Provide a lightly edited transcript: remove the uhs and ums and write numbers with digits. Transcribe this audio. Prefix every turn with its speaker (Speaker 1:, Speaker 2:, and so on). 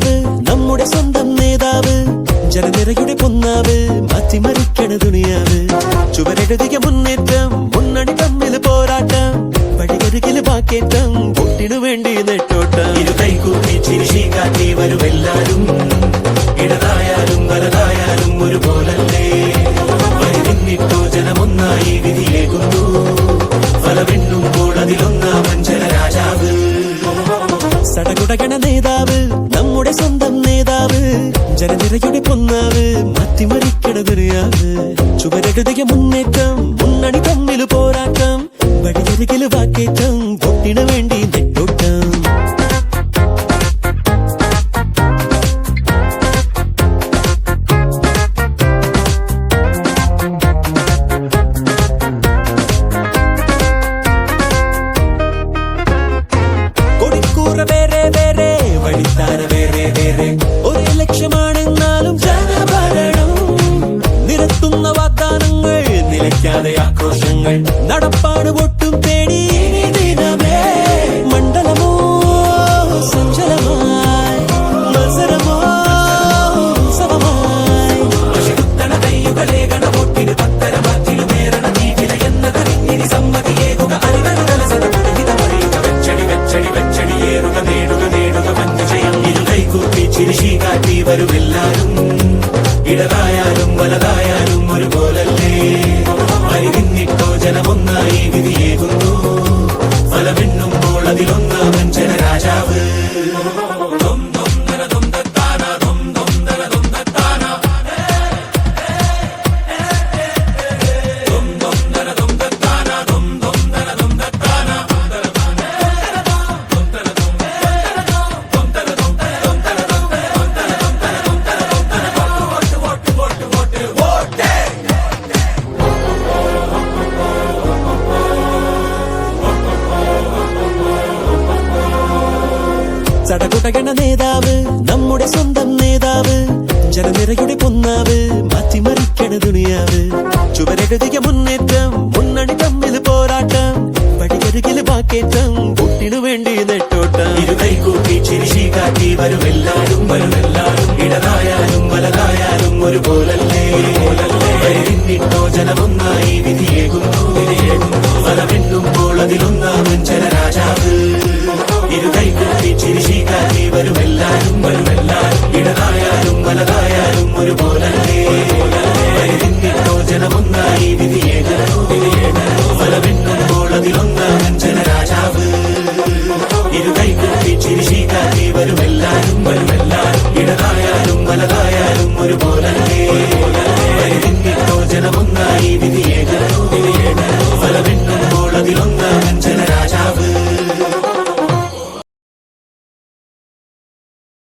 Speaker 1: നേതാവ് നമ്മുടെ സ്വന്തം നേതാവ് ജനനിരയുടെ പൊന്നാവ് മാറ്റിമറിക്കണ ദുനിയാവ് ചുവരെഴുതിയ മുന്നേറ്റം മുന്നണി തമ്മിൽ പോരാട്ടം വഴികരികില് വാക്കേറ്റം വോട്ടിനു വേണ്ടി നെട്ടോട്ടം
Speaker 2: ഇരു കൈകൂപ്പി ചിരിശി കാട്ടി വരുമെല്ലാരും ഇടതായാലും വലതായാലും ഒരുപോലല്ലേ വരിന്നിട്ടോ ജനമൊന്നായി വിധിയേകുന്നു ഫലമെണ്ണുമ്പോൾ അതിലൊന്നാമൻ ജനരാജാവ്
Speaker 1: സടകുടകണ നേതാവ് നമ്മുടെ സ്വന്തം നേതാവ് ജനനിരയുടെ പൊന്നാവ് മാറ്റിമറിക്കണ ദുനിയാവ് ചുവരെഴുതിയ മുന്നേറ്റം മുന്നണി തമ്മിൽ പോരാട്ടം വഴിയരികില് വാക്കേറ്റം വോട്ടിനു വേണ്ടി നെട്ടോട്ടം കൊടിക്കൂറ വേറെ വേറെ വഴിത്താര വേറെ വേറെ ഒരേ ലക്ഷ്യമാണെന്നാലും ജനഭരണം നിരത്തുന്ന വാഗ്ദാനങ്ങൾ നിലയ്ക്കാതെ ആക്രോശങ്ങൾ നടപ്പാട് ഒട്ടും തേടി ദിനമേ മണ്ഡലമോ സഞ്ചലമായി മത്സരമോ ഉത്സവമായി
Speaker 2: കുത്തണ കയ്യുകളെ ഗണവോട്ടിന് പത്തര മാറ്റിലുമേറണ നീതില എന്നതറിഞ്ഞിനി സമ്മതിയേകുക അറിവരുതലസതമറിയുക വെച്ചടി വെച്ചടി വെച്ചടിയേറുക നേടുക നേടുക പഞ്ചജയം ഇരു കൈകൂപ്പി ചിരിശി കാട്ടി വരുമെല്ലാരും ഇടതായാലും വലതായാലും ഒരുപോലല്ലേ വരിന്നിട്ടോ ജനമൊന്നായി വിധിയേകുന്നു ഫലമെണ്ണുമ്പോൾ അതിലൊന്നാമൻ ജനരാജാവ്
Speaker 1: സടകുടകണ നേതാവ് നമ്മുടെ സ്വന്തം നേതാവ് ജനനിരയുടെ പൊന്നാവ് മാറ്റിമറിക്കണ ദുനിയാവ് ചുവരെഴുതിയ മുന്നേറ്റം മുന്നണി തമ്മിൽ പോരാട്ടം വഴിയരികില് വാക്കേറ്റം വോട്ടിനു വേണ്ടി നെട്ടോട്ടം
Speaker 2: ഇരു കൈകൂപ്പി ചിരിശി കാട്ടി വരുമെല്ലാരും ഇടതായാലും വലതായാലും ഒരുപോലല്ലേ വരിന്നിട്ടോ ജനമൊന്നായി വിധിയേകുന്നു ഫലമെണ്ണുമ്പോൾ അതിലൊന്നാമൻ ജനരാജാവ് ഇരു കൈകൂപ്പി ചിരിശി കാട്ടി വരുമെല്ലാരും ഇടതായാലും വലതായാലും ഒരുപോലല്ലേ